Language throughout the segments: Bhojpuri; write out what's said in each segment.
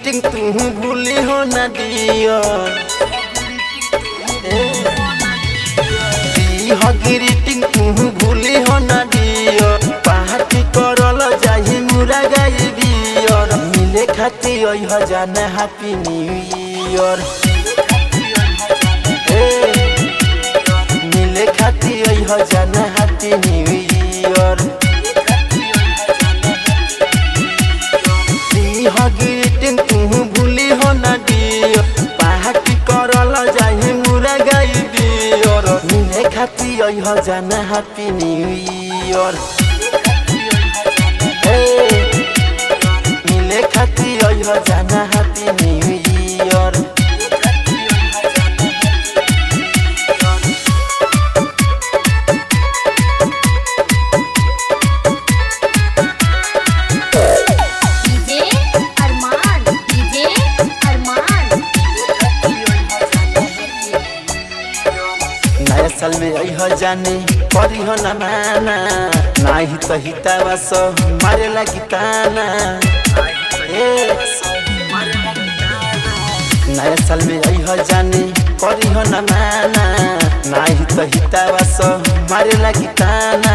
ग्रीटिंग तू भूली हो ना दियो ग्रीटिंग तू भूली हो ना दियो पार्टी करल जाही मुरा गाई बियर मिले खाती ओह जाने हैप्पी न्यू ईयर मिले खाती ओह जाने हैप्पी न्यू ईयर ग्रीटिंग तू भूली हो ना दियो पार्टी करल जाही मुरा गाई बियर मिले खाती ओह जाने हैप्पी न्यू ईयर मिले खाती ओह जाने हैप्पी न्यू ईयर नया साल में अह जाने करी हो ना माना नाही तो हितावा सो मारे लगी ताना नया साल में अह जाने करी हो ना माना नाही तो हितावा सो मारे लगी ताना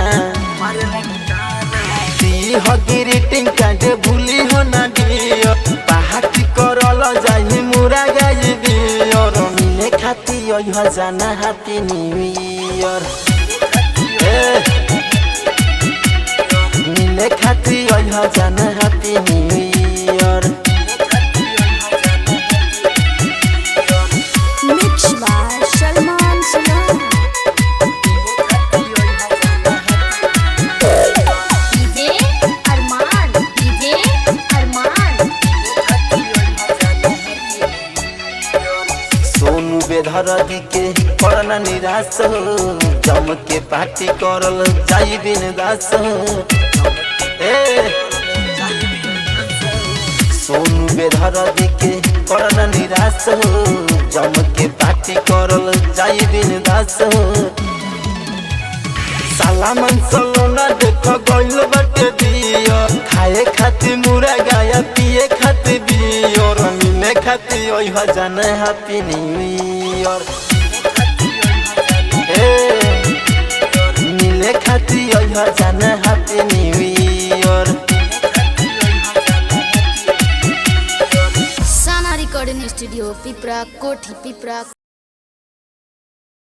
ग्रीटिंग काटे भूली हो ना दियो पार्टी करल जाही मुरा गाई बियर मिले खाती ओह जाना हैप्पी न्यू ईयर मिले खाती ओह जाना happy new year Mixed by Salman Salman. Sonu Bedhardi के करना निराश हो जम के पार्टी करल जाई बिंदास सोनू बेधरदी के करना निराश हो जम के पार्टी करल जाई बिंदास साला मन सलोना देख गइल बाटे दियो खाए खाती मुरा गाया पिए खाती बियर मिले खाती ओह जाने हैप्पी न्यू ईयर मिले खाती ओह जाने happy new year Sana Recording Studio, Pipra, Kothi, Pipra.